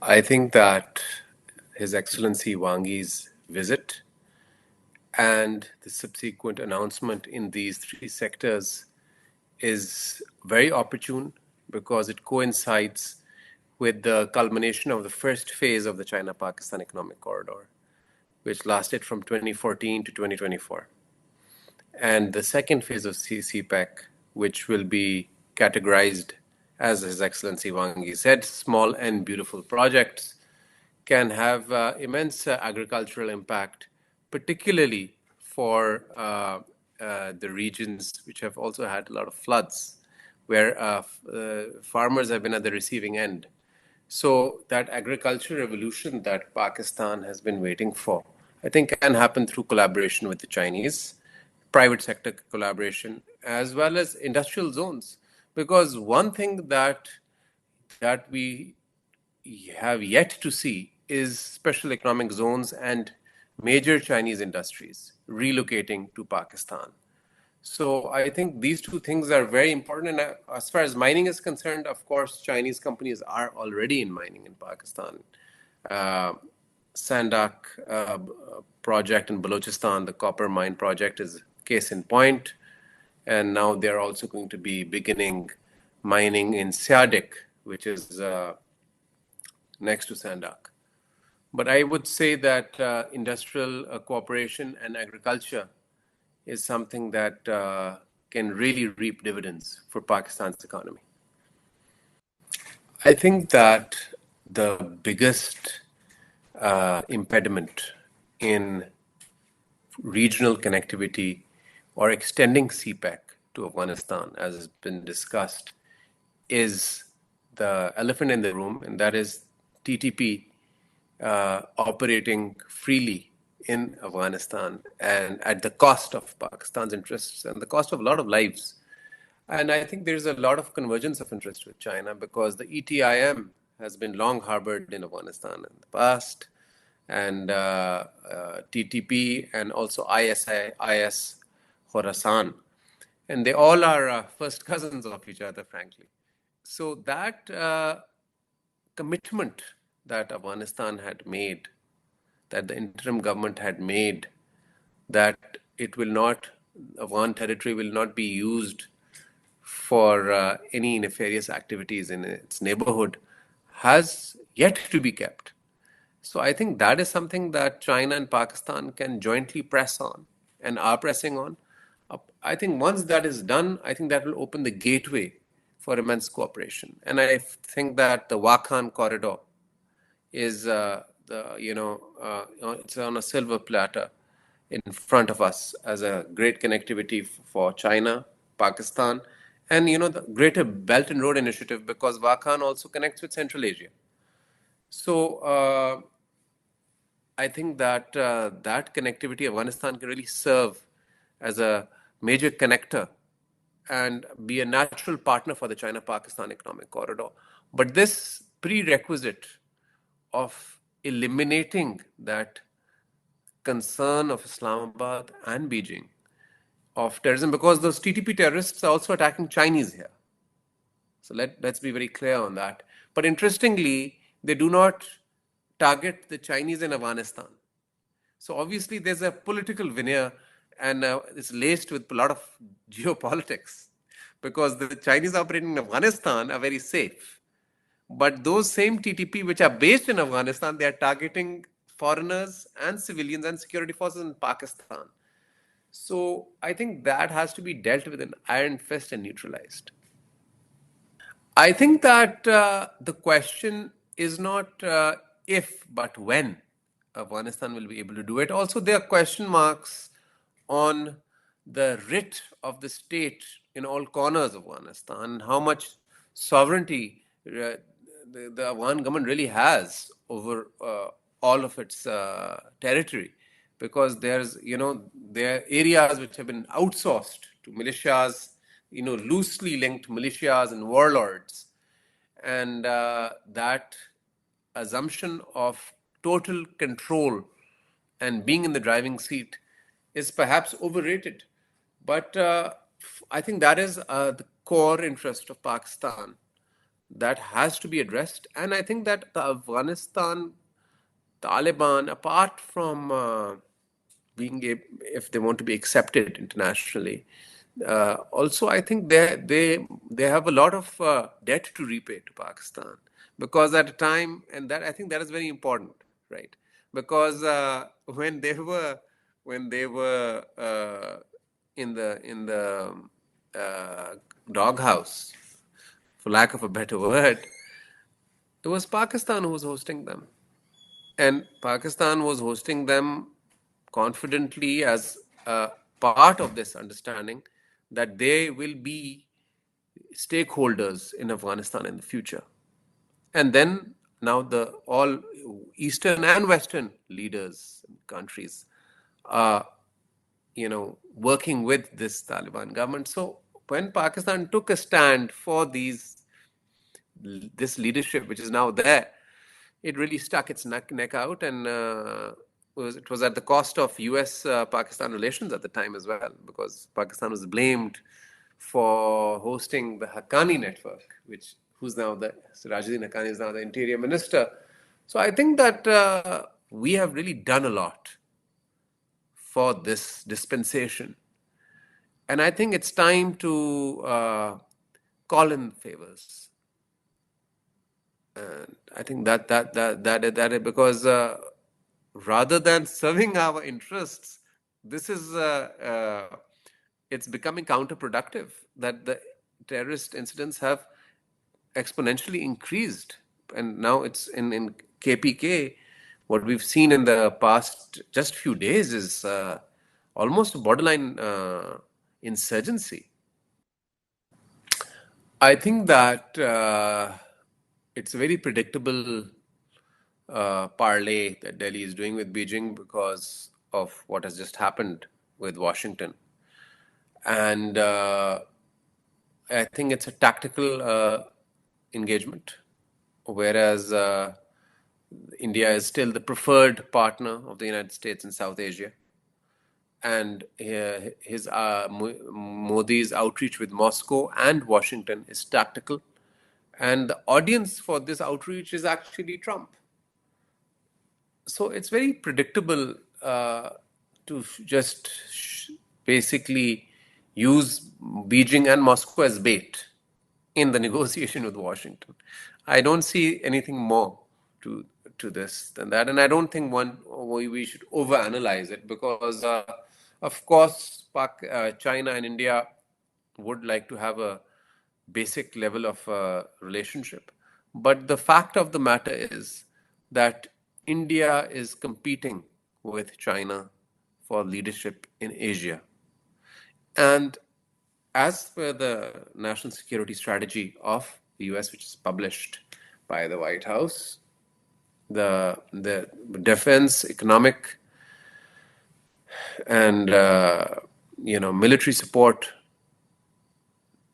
I think that His Excellency Wang Yi's visit and the subsequent announcement in these three sectors is very opportune because it coincides with the culmination of the first phase of the China-Pakistan Economic Corridor, which lasted from 2014 to 2024. And the second phase of CPEC, which will be categorized, as His Excellency Wang Yi said, small and beautiful projects, can have immense agricultural impact, particularly for the regions which have also had a lot of floods, where farmers have been at the receiving end. So that agricultural revolution that Pakistan has been waiting for, I think can happen through collaboration with the Chinese, private sector collaboration, as well as industrial zones. Because one thing that we have yet to see is special economic zones and major Chinese industries relocating to Pakistan. So I think these two things are very important. And as far as mining is concerned, of course, Chinese companies are already in mining in Pakistan. Saindak project in Balochistan, the copper mine project, is case in point. And now they're also going to be beginning mining in Siah Dik, which is next to Saindak. But I would say that industrial cooperation and agriculture is something that can really reap dividends for Pakistan's economy. I think that the biggest impediment in regional connectivity or extending CPEC to Afghanistan, as has been discussed, is the elephant in the room, and that is TTP operating freely in Afghanistan and at the cost of Pakistan's interests and the cost of a lot of lives. And I think there's a lot of convergence of interest with China because the ETIM has been long harbored in Afghanistan in the past, and TTP and also IS-Khorasan. And they all are first cousins of each other, frankly. So that commitment that Afghanistan had made, that the interim government had made, that it will not, Afghan territory will not be used for any nefarious activities in its neighborhood, has yet to be kept. So I think that is something that China and Pakistan can jointly press on and are pressing on. I think once that is done, I think that will open the gateway for immense cooperation. And I think that the Wakhan Corridor is it's on a silver platter in front of us as a great connectivity for China, Pakistan, and the Greater Belt and Road Initiative, because Wakhan also connects with Central Asia. So I think that that connectivity, Afghanistan can really serve as a major connector and be a natural partner for the China-Pakistan Economic Corridor. But this prerequisite of eliminating that concern of Islamabad and Beijing of terrorism, because those TTP terrorists are also attacking Chinese here. So let's be very clear on that. But interestingly, they do not target the Chinese in Afghanistan. So obviously there's a political veneer, and it's laced with a lot of geopolitics, because the Chinese operating in Afghanistan are very safe. But those same TTP which are based in Afghanistan, they are targeting foreigners and civilians and security forces in Pakistan. So I think that has to be dealt with an iron fist and neutralized. I think that the question is not if, but when Afghanistan will be able to do it. Also, there are question marks on the writ of the state in all corners of Afghanistan, how much sovereignty the Afghan government really has over all of its territory, because there are areas which have been outsourced to militias, loosely linked militias and warlords, and that assumption of total control and being in the driving seat is perhaps overrated. But I think that is the core interest of Pakistan, that has to be addressed. And I think that the Afghanistan Taliban, apart from if they want to be accepted internationally, also I think they have a lot of debt to repay to Pakistan, because at a time, and that I think that is very important, right? Because when they were in the uh, doghouse, for lack of a better word, it was Pakistan who was hosting them. And Pakistan was hosting them confidently as a part of this understanding that they will be stakeholders in Afghanistan in the future. And then now the all Eastern and Western leaders and countries are, working with this Taliban government. So when Pakistan took a stand for this leadership, which is now there, it really stuck its neck out, and it was at the cost of U.S. Pakistan relations at the time as well, because Pakistan was blamed for hosting the Haqqani network, who's now Rajdin Haqqani is now the interior minister. So I think that we have really done a lot for this dispensation, and I think it's time to call in favors. And I think that because rather than serving our interests, this is it's becoming counterproductive. That the terrorist incidents have exponentially increased, and now it's in KPK. What we've seen in the past just few days is almost a borderline insurgency. I think that it's a very predictable parlay that Delhi is doing with Beijing because of what has just happened with Washington. And I think it's a tactical engagement, whereas India is still the preferred partner of the United States in South Asia. And Modi's outreach with Moscow and Washington is tactical. And the audience for this outreach is actually Trump. So it's very predictable to just basically use Beijing and Moscow as bait in the negotiation with Washington. I don't see anything more to this than that, and I don't think we should overanalyze it, because, of course, China and India would like to have a basic level of relationship. But the fact of the matter is that India is competing with China for leadership in Asia. And as per the national security strategy of the US, which is published by the White House, the defense, economic, and military support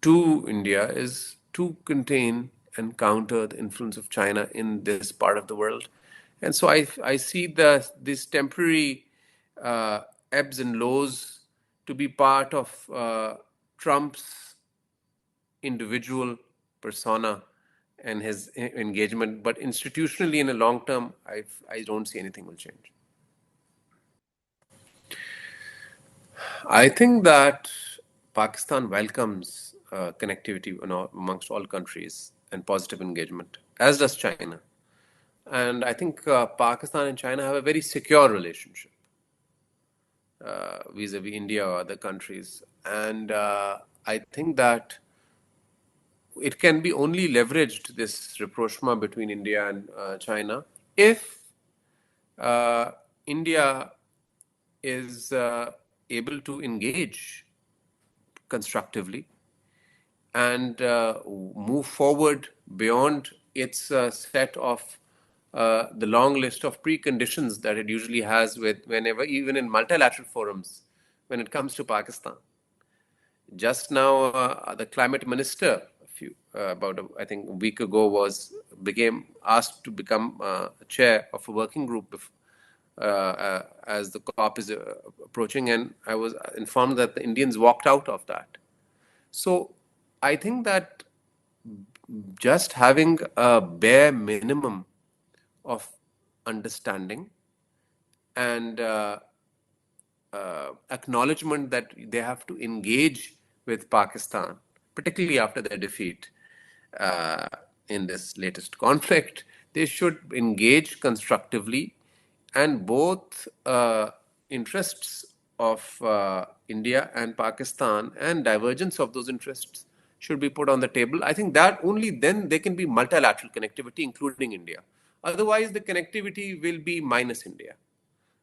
to India is to contain and counter the influence of China in this part of the world. And so I see this temporary ebbs and lows to be part of Trump's individual persona and his engagement. But institutionally, in the long term, I don't see anything will change. I think that Pakistan welcomes connectivity amongst all countries and positive engagement, as does China. And I think Pakistan and China have a very secure relationship vis-a-vis India or other countries. And I think that it can be only leveraged, this rapprochement between India and China, if India is able to engage constructively and move forward beyond its set of the long list of preconditions that it usually has with whenever, even in multilateral forums, when it comes to Pakistan. Just now, the climate minister, I think a week ago, became asked to become chair of a working group as the COP is approaching, and I was informed that the Indians walked out of that. So I think that just having a bare minimum of understanding and acknowledgement that they have to engage with Pakistan, particularly after their defeat uh, in this latest conflict. They should engage constructively, and both interests of India and Pakistan and divergence of those interests should be put on the table. I think that only then there can be multilateral connectivity, including India. Otherwise, the connectivity will be minus India,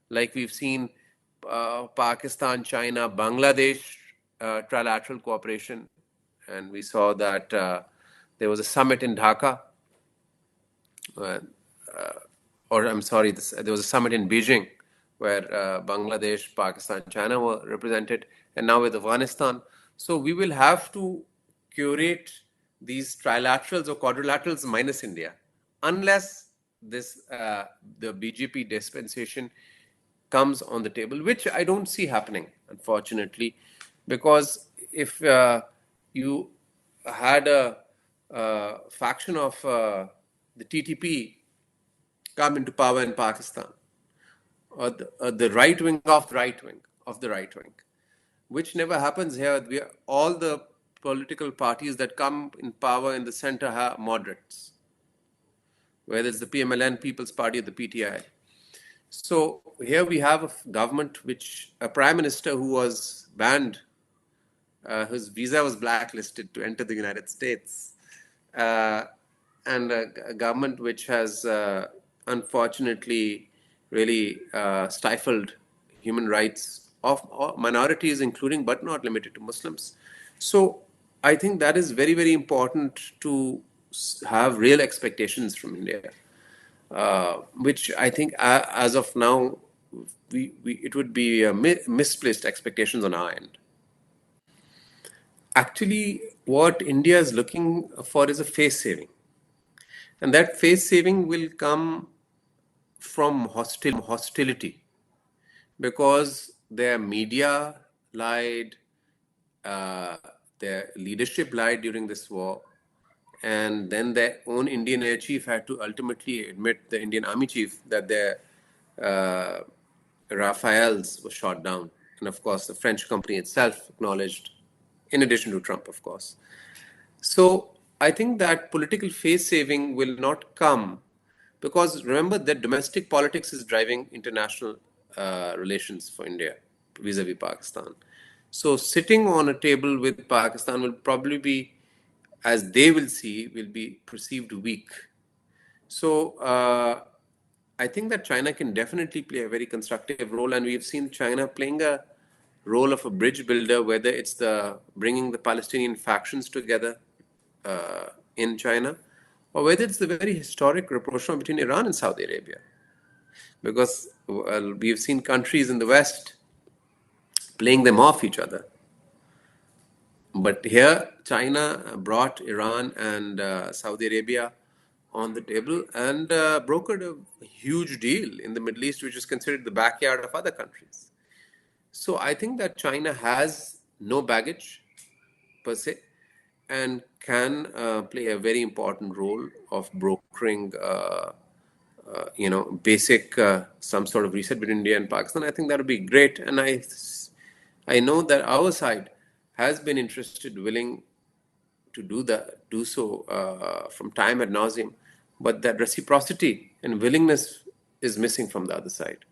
like we've seen Pakistan, China, Bangladesh trilateral cooperation, and we saw that there was a summit in Dhaka, uh, or I'm sorry, there was a summit in Beijing where Bangladesh, Pakistan, China were represented, and now with Afghanistan. So we will have to curate these trilaterals or quadrilaterals minus India, unless this the BJP dispensation comes on the table, which I don't see happening, unfortunately, because if you had a faction of the TTP come into power in Pakistan, or the right wing of the right wing of the right wing, which never happens here. All the political parties that come in power in the center are moderates, whether it's the PMLN, People's Party, or the PTI. So here we have a government, a prime minister who was banned, whose visa was blacklisted to enter the United States, uh, and a government which has unfortunately really stifled human rights of minorities, including but not limited to Muslims. So I think that is very, very important to have real expectations from India, which I think as of now, it would be misplaced expectations on our end. Actually, what India is looking for is a face saving. And that face saving will come from hostility, because their media lied, uh, their leadership lied during this war, and then their own Indian air chief had to ultimately admit, the Indian army chief, that their uh, Rafales were shot down. And of course, the French company itself acknowledged, in addition to Trump, of course. So I think that political face saving will not come, because remember that domestic politics is driving international relations for India vis-a-vis Pakistan. So sitting on a table with Pakistan will probably be, as they will see, will be perceived weak. So I think that China can definitely play a very constructive role, and we've seen China playing a role of a bridge builder, whether it's the bringing the Palestinian factions together in China, or whether it's the very historic rapprochement between Iran and Saudi Arabia, because we've seen countries in the West playing them off each other. But here, China brought Iran and Saudi Arabia on the table and brokered a huge deal in the Middle East, which is considered the backyard of other countries. So I think that China has no baggage per se, and can play a very important role of brokering, basic some sort of reset between India and Pakistan. I think that would be great, and I know that our side has been interested, willing to do so from time ad nauseum, but that reciprocity and willingness is missing from the other side.